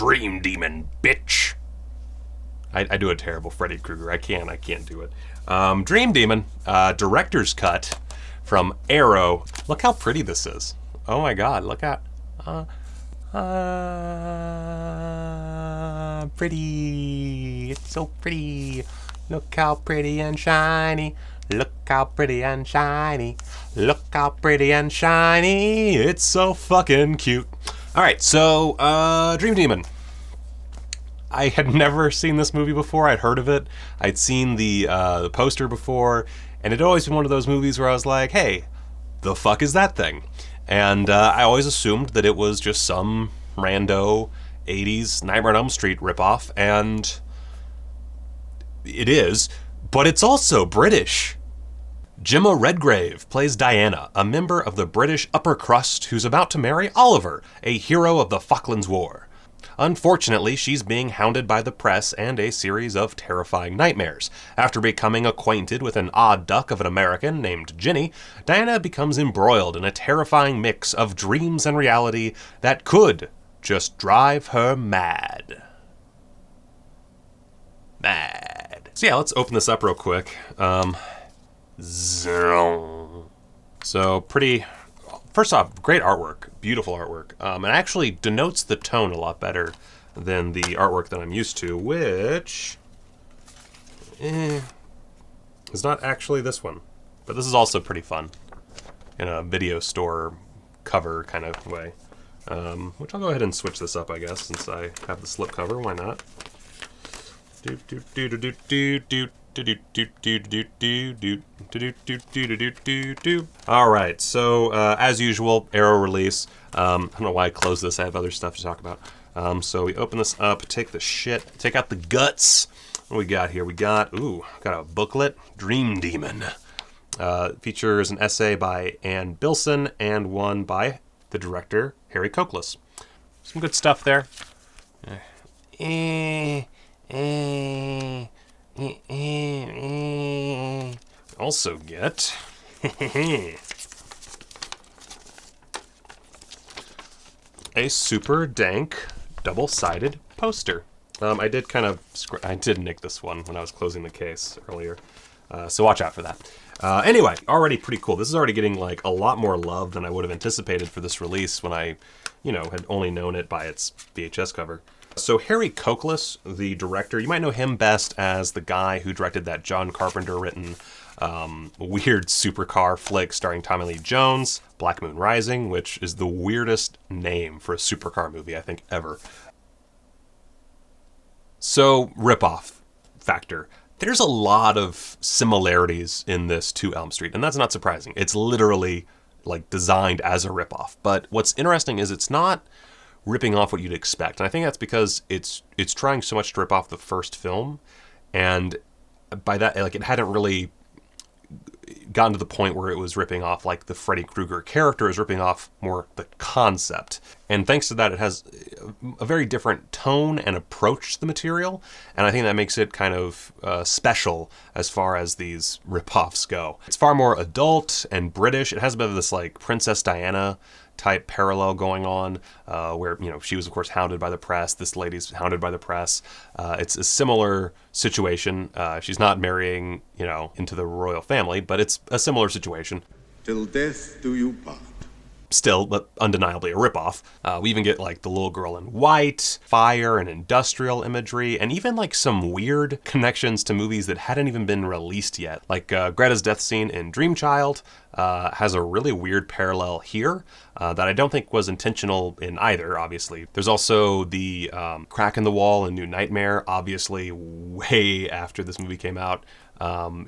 Dream Demon, bitch. I do a terrible Freddy Krueger. I can't do it. Dream Demon, director's cut from Arrow. Look how pretty this is. Oh my god, look at... pretty. It's so pretty. Look how pretty and shiny. Look how pretty and shiny. Look how pretty and shiny. It's so fucking cute. Alright, so, Dream Demon. I had never seen this movie before. I'd heard of it. I'd seen the poster before, and it had always been one of those movies where I was like, hey, the fuck is that thing? And I always assumed that it was just some rando 80s Nightmare on Elm Street ripoff, and it is, but it's also British. Gemma Redgrave plays Diana, a member of the British upper crust who's about to marry Oliver, a hero of the Falklands War. Unfortunately, she's being hounded by the press and a series of terrifying nightmares. After becoming acquainted with an odd duck of an American named Ginny, Diana becomes embroiled in a terrifying mix of dreams and reality that could just drive her mad. Mad. So yeah, let's open this up real quick. So pretty... First off, great artwork, beautiful artwork, and actually denotes the tone a lot better than the artwork that I'm used to, which is not actually this one, but this is also pretty fun in a video store cover kind of way, which I'll go ahead and switch this up, I guess, since I have the slip cover. Why not? Alright, so as usual, Arrow release. I don't know why I closed this, I have other stuff to talk about. So we open this up, take out the guts. What do we got here? We got a booklet, Dream Demon. Features an essay by Ann Bilson and one by the director, Harry Cokless. Some good stuff there. Also get a super dank double-sided poster. I did nick this one when I was closing the case earlier, so watch out for that. Anyway, already pretty cool. This is already getting like a lot more love than I would have anticipated for this release when I, had only known it by its VHS cover. So Harry Cokless, the director, you might know him best as the guy who directed that John Carpenter written weird supercar flick starring Tommy Lee Jones, Black Moon Rising, which is the weirdest name for a supercar movie I think ever. So ripoff factor. There's a lot of similarities in this to Elm Street, and that's not surprising. It's literally like designed as a ripoff. But what's interesting is it's not ripping off what you'd expect. And I think that's because it's trying so much to rip off the first film, and by that, like, it hadn't really gotten to the point where it was ripping off like the Freddy Krueger character, is ripping off more the concept. And thanks to that, it has a very different tone and approach to the material, and I think that makes it kind of special as far as these rip-offs go. It's far more adult and British. It has a bit of this like Princess Diana type parallel going on, where she was of course hounded by the press. This lady's hounded by the press. It's a similar situation. She's not marrying into the royal family, but it's a similar situation. Till death do you part. Still, but undeniably a ripoff. We even get like the little girl in white, fire and industrial imagery, and even like some weird connections to movies that hadn't even been released yet. Like Greta's death scene in Dream Child has a really weird parallel here that I don't think was intentional in either, obviously. There's also the crack in the wall in New Nightmare, obviously way after this movie came out.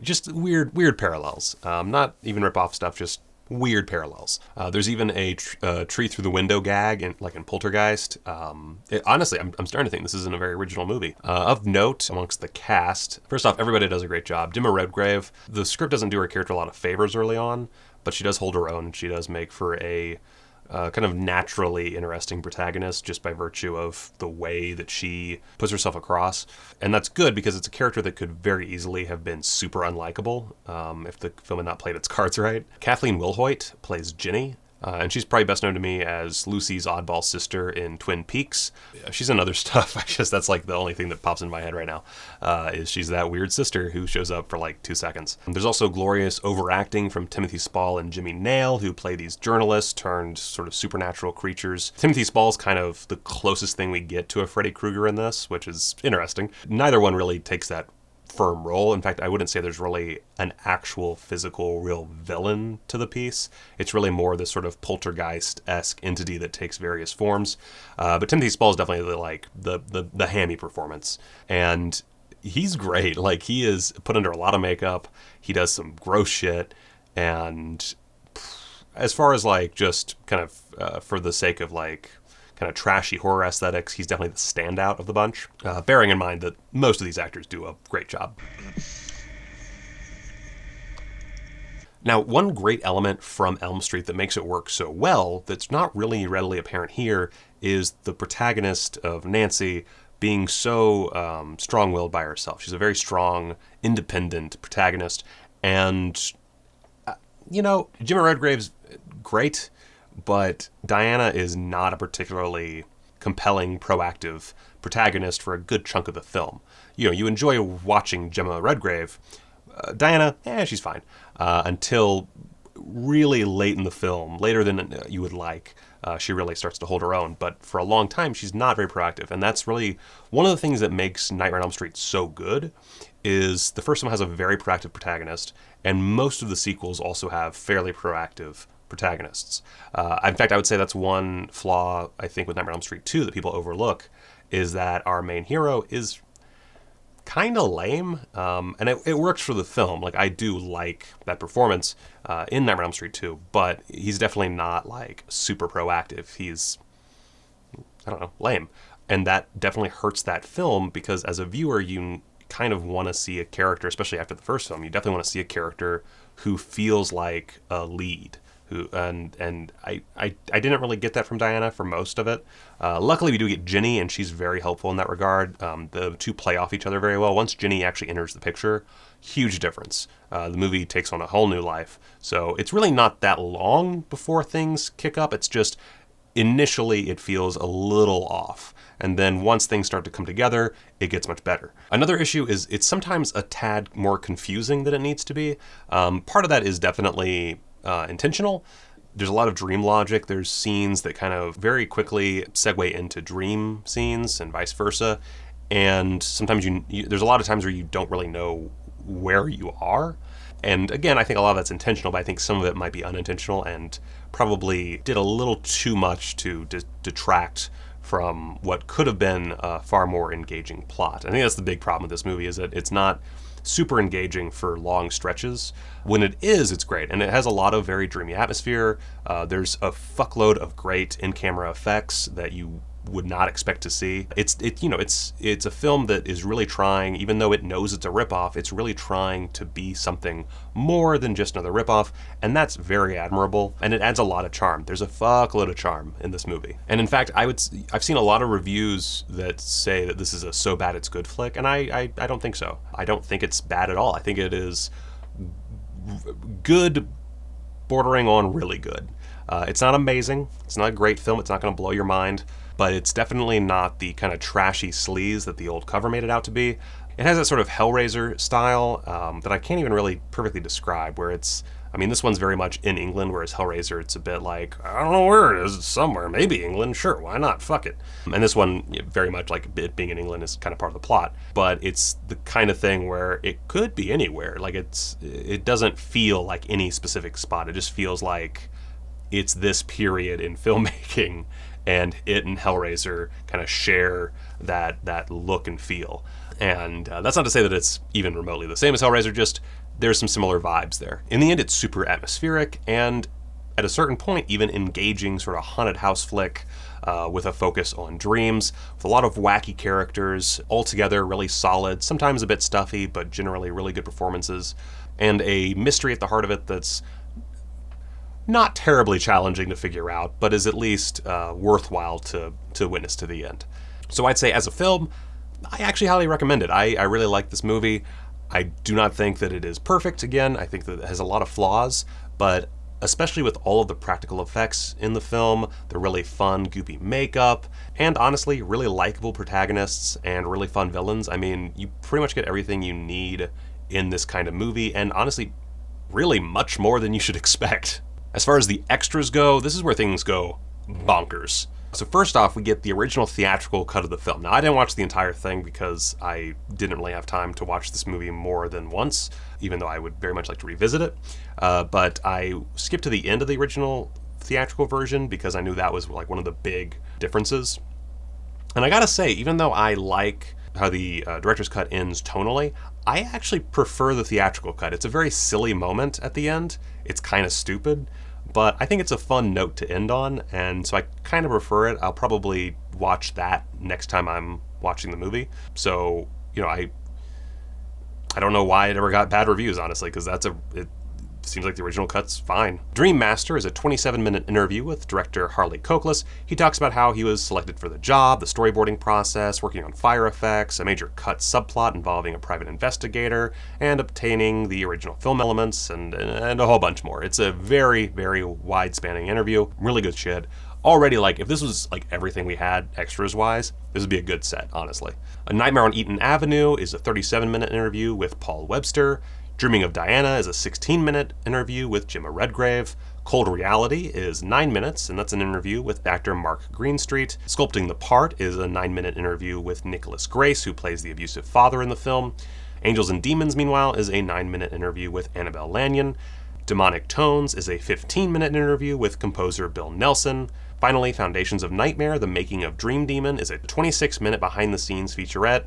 Just weird parallels. Not even ripoff stuff, just weird parallels. There's even a tree through the window gag in Poltergeist. Honestly, I'm starting to think this isn't a very original movie. Of note amongst the cast, first off, everybody does a great job. Gemma Redgrave, the script doesn't do her character a lot of favors early on, but she does hold her own, and she does make for a kind of naturally interesting protagonist just by virtue of the way that she puts herself across. And that's good because it's a character that could very easily have been super unlikable if the film had not played its cards right. Kathleen Wilhoit plays Ginny. And she's probably best known to me as Lucy's oddball sister in Twin Peaks. She's in other stuff. I guess that's like the only thing that pops in my head right now, is she's that weird sister who shows up for like 2 seconds. There's also glorious overacting from Timothy Spall and Jimmy Nail, who play these journalists turned sort of supernatural creatures. Timothy Spall's kind of the closest thing we get to a Freddy Krueger in this, which is interesting. Neither one really takes that firm role. In fact, I wouldn't say there's really an actual physical real villain to the piece. It's really more this sort of poltergeist-esque entity that takes various forms. But Timothy Spall is definitely like the hammy performance. And he's great. Like, he is put under a lot of makeup. He does some gross shit. And as far as like just kind of for the sake of like kind of trashy horror aesthetics, he's definitely the standout of the bunch, bearing in mind that most of these actors do a great job. Now, one great element from Elm Street that makes it work so well that's not really readily apparent here is the protagonist of Nancy being so strong-willed by herself. She's a very strong, independent protagonist, and Jimmy Redgrave's great, but Diana is not a particularly compelling, proactive protagonist for a good chunk of the film. You enjoy watching Gemma Redgrave. Diana, she's fine. Until really late in the film, later than you would like, she really starts to hold her own. But for a long time, she's not very proactive. And that's really one of the things that makes Nightmare on Elm Street so good, is the first one has a very proactive protagonist, and most of the sequels also have fairly proactive protagonists. In fact, I would say that's one flaw, I think, with Nightmare on Elm Street 2 that people overlook, is that our main hero is kind of lame, and it works for the film. Like, I do like that performance in Nightmare on Elm Street 2, but he's definitely not like super proactive. He's, I don't know, lame. And that definitely hurts that film, because as a viewer, you kind of want to see a character, especially after the first film, you definitely want to see a character who feels like a lead. And I didn't really get that from Diana for most of it. Luckily, we do get Ginny, and she's very helpful in that regard. The two play off each other very well. Once Ginny actually enters the picture, huge difference. The movie takes on a whole new life. So it's really not that long before things kick up. It's just initially it feels a little off. And then once things start to come together, it gets much better. Another issue is it's sometimes a tad more confusing than it needs to be. Part of that is definitely intentional. There's a lot of dream logic. There's scenes that kind of very quickly segue into dream scenes and vice versa. And sometimes there's a lot of times where you don't really know where you are. And again, I think a lot of that's intentional, but I think some of it might be unintentional and probably did a little too much to detract from what could have been a far more engaging plot. I think that's the big problem with this movie, is that it's not super engaging for long stretches. When it is, it's great, and it has a lot of very dreamy atmosphere. There's a fuckload of great in-camera effects that you would not expect to see. It's a film that is really trying, even though it knows it's a ripoff, it's really trying to be something more than just another ripoff, and that's very admirable, and it adds a lot of charm. There's a fuckload of charm in this movie. And in fact, I've seen a lot of reviews that say that this is a so bad it's good flick, and I don't think so. I don't think it's bad at all. I think it is good, bordering on really good. It's not amazing. It's not a great film. It's not going to blow your mind. But it's definitely not the kind of trashy sleaze that the old cover made it out to be. It has that sort of Hellraiser style that I can't even really perfectly describe, where this one's very much in England, whereas Hellraiser, it's a bit like, I don't know where it is, it's somewhere, maybe England, sure, why not, fuck it. And this one, very much like it being in England, is kind of part of the plot. But it's the kind of thing where it could be anywhere. Like, it doesn't feel like any specific spot. It just feels like it's this period in filmmaking, and it and Hellraiser kind of share that look and feel. And that's not to say that it's even remotely the same as Hellraiser, just there's some similar vibes there. In the end, it's super atmospheric, and at a certain point, even engaging sort of haunted house flick with a focus on dreams, with a lot of wacky characters, altogether really solid, sometimes a bit stuffy, but generally really good performances, and a mystery at the heart of it that's not terribly challenging to figure out, but is at least worthwhile to witness to the end. So I'd say, as a film, I actually highly recommend it. I really like this movie. I do not think that it is perfect. Again, I think that it has a lot of flaws, but especially with all of the practical effects in the film, the really fun, goopy makeup, and honestly, really likable protagonists and really fun villains. I mean, you pretty much get everything you need in this kind of movie, and honestly, really much more than you should expect. As far as the extras go, this is where things go bonkers. So first off, we get the original theatrical cut of the film. Now, I didn't watch the entire thing because I didn't really have time to watch this movie more than once, even though I would very much like to revisit it. But I skipped to the end of the original theatrical version because I knew that was like one of the big differences. And I gotta say, even though I like how the director's cut ends tonally, I actually prefer the theatrical cut. It's a very silly moment at the end. It's kind of stupid, but I think it's a fun note to end on, and so I kind of prefer it. I'll probably watch that next time I'm watching the movie. So, you know, I don't know why it ever got bad reviews, honestly, because it seems like the original cut's fine. Dream Master is a 27-minute interview with director Harley Coklas. He talks about how he was selected for the job, the storyboarding process, working on fire effects, a major cut subplot involving a private investigator, and obtaining the original film elements, and a whole bunch more. It's a very, very wide-spanning interview. Really good shit. Already, like, if this was like everything we had extras-wise, this would be a good set, honestly. A Nightmare on Eaton Avenue is a 37-minute interview with Paul Webster. Dreaming of Diana is a 16-minute interview with Gemma Redgrave. Cold Reality is 9 minutes, and that's an interview with actor Mark Greenstreet. Sculpting the Part is a 9-minute interview with Nicholas Grace, who plays the abusive father in the film. Angels and Demons, meanwhile, is a 9-minute interview with Annabelle Lanyon. Demonic Tones is a 15-minute interview with composer Bill Nelson. Finally, Foundations of Nightmare, The Making of Dream Demon, is a 26-minute behind-the-scenes featurette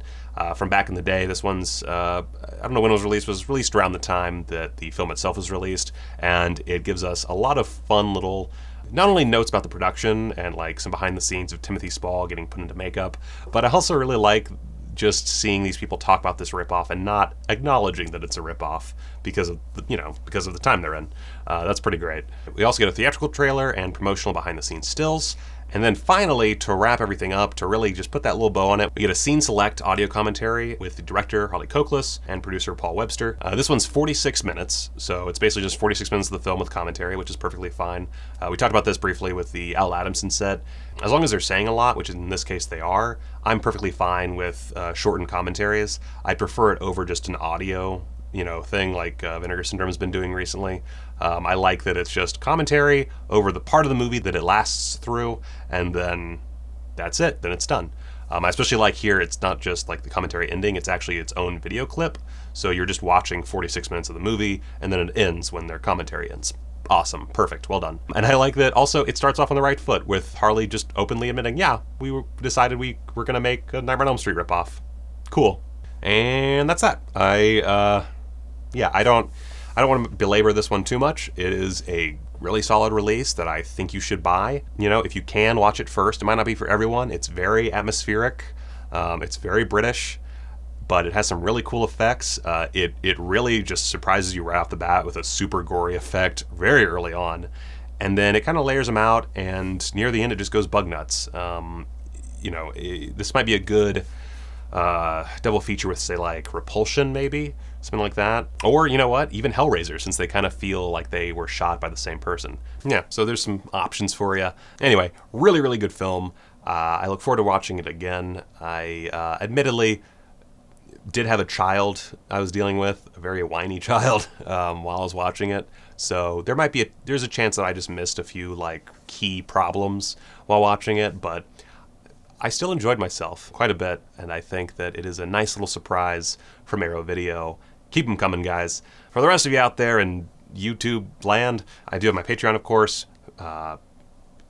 from back in the day. This one's, I don't know when it was released around the time that the film itself was released, and it gives us a lot of fun little, not only notes about the production and like some behind-the-scenes of Timothy Spall getting put into makeup, but I also really like just seeing these people talk about this ripoff and not acknowledging that it's a ripoff because of the time they're in. That's pretty great. We also get a theatrical trailer and promotional behind-the-scenes stills. And then finally, to wrap everything up, to really just put that little bow on it, we get a scene select audio commentary with the director, Harley Coklas, and producer, Paul Webster. This one's 46 minutes, so it's basically just 46 minutes of the film with commentary, which is perfectly fine. We talked about this briefly with the Al Adamson set. As long as they're saying a lot, which in this case they are, I'm perfectly fine with shortened commentaries. I prefer it over just an audio thing like Vinegar Syndrome has been doing recently. I like that it's just commentary over the part of the movie that it lasts through, and then that's it, then it's done. I especially like here, it's not just like the commentary ending, it's actually its own video clip, so you're just watching 46 minutes of the movie, and then it ends when their commentary ends. Awesome, perfect, well done. And I like that also it starts off on the right foot with Harley just openly admitting, yeah, decided we were gonna make a Nightmare on Elm Street ripoff. Cool. And that's that. I don't want to belabor this one too much. It is a really solid release that I think you should buy. If you can, watch it first. It might not be for everyone. It's very atmospheric. It's very British, but it has some really cool effects. It really just surprises you right off the bat with a super gory effect very early on. And then it kind of layers them out, and near the end it just goes bug nuts. This might be a good double feature with, say, like Repulsion, maybe something like that, or even Hellraiser, since they kind of feel like they were shot by the same person. Yeah, so there's some options for you. Anyway, really, really good film. I look forward to watching it again. I admittedly did have a child I was dealing with, a very whiny child, while I was watching it. So there's a chance that I just missed a few like key problems while watching it, but I still enjoyed myself quite a bit, and I think that it is a nice little surprise from Arrow Video. Keep them coming, guys. For the rest of you out there in YouTube land, I do have my Patreon, of course.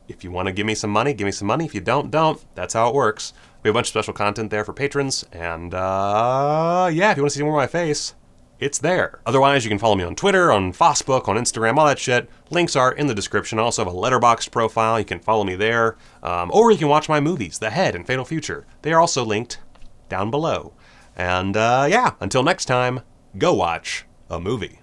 If you want to give me some money, give me some money. If you don't. That's how it works. We have a bunch of special content there for patrons, and if you want to see more of my face, it's there. Otherwise, you can follow me on Twitter, on Facebook, on Instagram, all that shit. Links are in the description. I also have a Letterboxd profile. You can follow me there. Or you can watch my movies, The Head and Fatal Future. They are also linked down below. And until next time, go watch a movie.